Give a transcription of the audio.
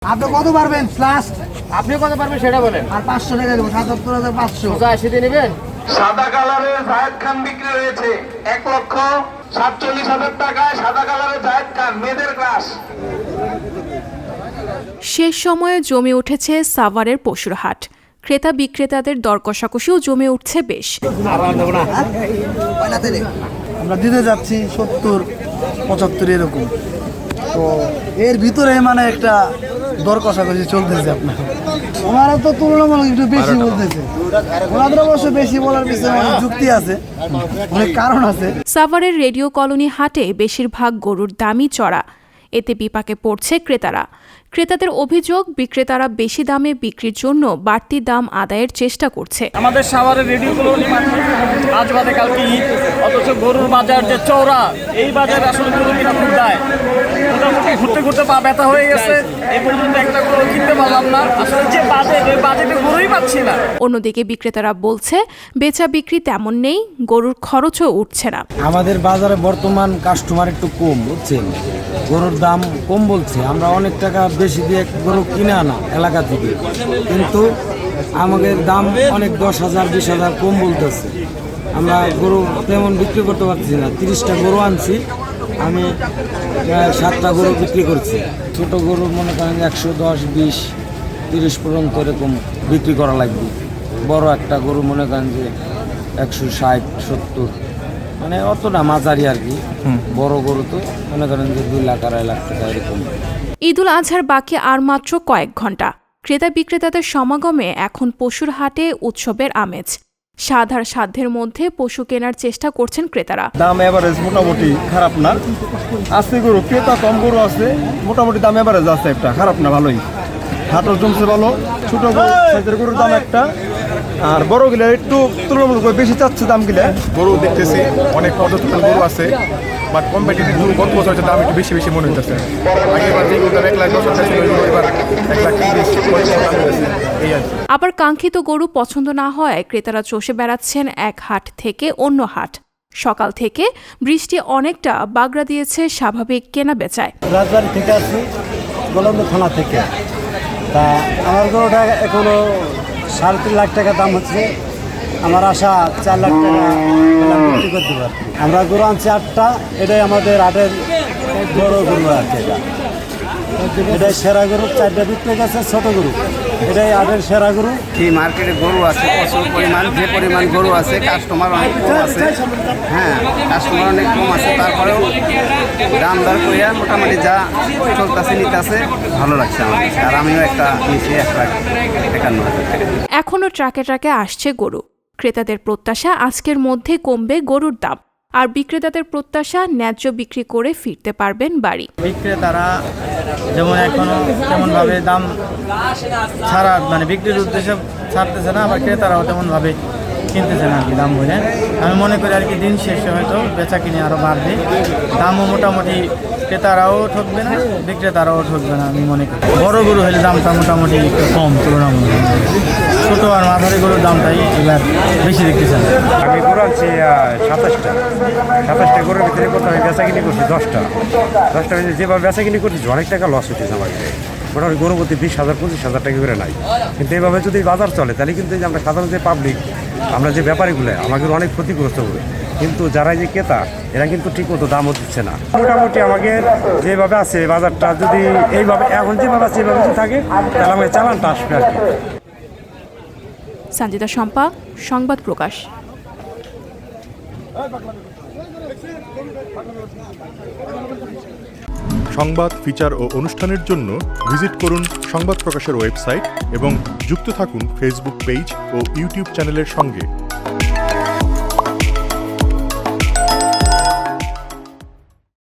আপনি কত পারবেন লাস্ট? আপনি কত পারবেন সেটা বলেন। আর 500 টাকা দেবো, 77,500। 80 দিয়ে নেবেন। সাদা কালারের জায়েদ খান বিক্রি হয়েছে 1,47,000 টাকায়। সাদা কালারের জায়েদ খান, মেয়েদের ক্লাস। শেষ সময়ে জমে উঠেছে সাভারের পশুর হাট। ক্রেতা বিক্রেতাদের দর কষাকষিও জমে উঠছে বেশ। আমরা দিতে যাচ্ছি 70-75 এরকম। তো এর ভিতরে মানে একটা দর কষাকষি চলতেছে। আপনার ওনারা তো তুলনামূলক একটু বেশি বলতেছে। ওনাদের অবশ্য বেশি বলার পিছনে অনেক যুক্তি আছে, অনেক কারণ আছে। সাভারের রেডিও কলোনি হাটে বেশিরভাগ গরুর দামই চড়া। এতে বিপাকে পড়ছে ক্রেতারা। ক্রেতাদের অভিযোগ, বিক্রেতারা বেশি দামে বিক্রির জন্য বাড়তি দাম আদায়ের চেষ্টা করছে। আমাদের সাভারের রেডিও কলোনি আজ বাদে কালকে ঈদ, অথচ গরুর বাজার যে চওড়া, এই বাজারে আসলে গরু কিনা খুব দায়। মোটামুটি ঘুরতে ঘুরতে পা ব্যথা হয়ে গেছে। এই পর্যন্ত একটা গরু কিনতে পারলাম না। আসলে যে বাজেট, ওই বাজেটে গরুই পাচ্ছি না। অন্যদিকে বিক্রেতারা বলছে বেচা বিক্রি তেমন নেই, গরুর খরচও উঠছে না। আমাদের বাজারে বর্তমান কাস্টমার একটু কম, বুঝছেন, গরুর দাম কম বলছে। আমরা অনেক টাকা বেশি দিয়ে গরু কিনে আনা এলাকা থেকে, কিন্তু আমাদের দাম অনেক 10,000 20,000 কম বলতেছে। আমরা গরু তেমন বিক্রি করতে পারছি না। 30টা গরু আনছি, আমি 7টা গরু বিক্রি করছি। ছোট গরু মনে করেন 110, 20, 30 পর্যন্ত এরকম বিক্রি করা লাগবে। বড় একটা গরু মনে করেন যে 160, 70, মানে অতটা মাঝারি আর কি। বড় গরু তো মনে করেন যে 2 লাখ 2.5 লাখ টাকা এরকম। ঈদুল আজহার বাকি আর মাত্র কয়েক ঘন্টা। ক্রেতা বিক্রেতাদের সমাগমে এখন পশুর হাটে উৎসবের আমেজ। সাধার সাধ্যের মধ্যে পশু কেনার চেষ্টা করছেন ক্রেতারা। দাম এভারেজ মোটামুটি খারাপ না। আছে গরু, ক্রেতা কম গরু আছে, মোটামুটি দাম এভারেজ আছে, একটা খারাপ না, ভালোই। হাটও জমছে ভালো। ছোট গরু সাইজের গরুর দাম একটা, আর বড় গিলা একটু তুলনামূলক বেশি চাচ্ছে দাম গিলা। গরু দেখতেছি অনেক পর্যটন গরু আছে, বাট কম্পিটিটিভ গরু গত বছরের দাম একটু বেশি বেশি মনে হইতেছে। আগেবার যে গরুটা 1,10,000 টাকা ছিল, এবার 1,30,000 টাকা হয়েছে, এই আর কি। আবার কাঙ্ক্ষিত গরু পছন্দ না হওয়ায় ক্রেতারা চষে বেড়াচ্ছেন এক হাট থেকে অন্য হাট। সকাল থেকে বৃষ্টি অনেকটা বাগড়া দিয়েছে স্বাভাবিক কেনা বেচায়। রাজবাড়ি থেকে আসছি, গোলন্দ থানা থেকে। তা আমার গরুটা এখনো 3.5 লাখ টাকা দাম হচ্ছে। আমার আশা 4 লাখ টাকা বিক্রি করতে পারি। আমরা গরু আনছি 8টা, এটাই আমাদের হাটের বড় গরু আর কি। এটাই সেরা গরু। 4টা বিক্রি গেছে ছোট গরু, এটাই হাটের সেরা গরু। এই মার্কেটে গরু আছে প্রচুর পরিমাণ, যে পরিমাণ গরু আছে কাস্টমার অনেক কম আছে। হ্যাঁ, কাস্টমার অনেক কম আছে, তারপরেও দাম দর করিয়া মোটামুটি যা চলতেছে নিতেছে, ভালো লাগছে আমার কাছে। আর আমিও একটা নিচে 1,51,000 টাকা। এখনও ট্রাকে ট্রাকে আসছে গরু। ক্রেতাদের প্রত্যাশা আজকের মধ্যে কমবে গরুর দাম, আর বিক্রেতাদের প্রত্যাশা ন্যায্য বিক্রি করে ফিরতে পারবেন বাড়ি। বিক্রেতারা যেমন এখনো তেমনভাবে দাম ছাড়া, মানে বিক্রির উদ্দেশ্যে ছাড়তেছে না, আবার ক্রেতারাও তেমনভাবে কিনতেছে না আর কি দাম বলে। আমি মনে করি আর কি দিন শেষে হয়তো বেচা কিনে আরও বাড়বে। দামও মোটামুটি ক্রেতারাও ঠকবে না, বিক্রেতারাও ঠকবে না আমি মনে করি। বড় গরু হলে দামটা মোটামুটি একটু কম তুলনামূলক। ছোটো আর মাঝারি গরুর দামটাই এবার বেশি দেখতেছে। আমি গরু আনছি 27টা গরুর ভিতরে প্রথমে বেচা কিনি করছি 10টা। যেভাবে বেচা কিনি করছি অনেক টাকা লস হইতেছে আমার। মোটামুটি গরু প্রতি 20,000 25,000 টাকা করে নাই। কিন্তু এইভাবে যদি বাজার চলে তাহলে কিন্তু এই যে আমরা সাধারণ যে পাবলিক, আমরা যে ব্যাপারীগুলো, আমাদের অনেক ক্ষতিগ্রস্ত হবে। কিন্তু যারা যে ক্রেতা, এরা কিন্তু ঠিক মতো দামও দিচ্ছে না। মোটামুটি আমাকে যেভাবে আছে বাজারটা, যদি এইভাবে এখন যেভাবে আছে এইভাবে যদি থাকে, তাহলে আমাকে চালানটা আসবে আর কি। সঞ্জিতা শম্পা, সংবাদ প্রকাশ। সংবাদ, ফিচার ও অনুষ্ঠানের জন্য ভিজিট করুন সংবাদ প্রকাশের ওয়েবসাইট এবং যুক্ত থাকুন ফেসবুক পেজ ও ইউটিউব চ্যানেলের সঙ্গে।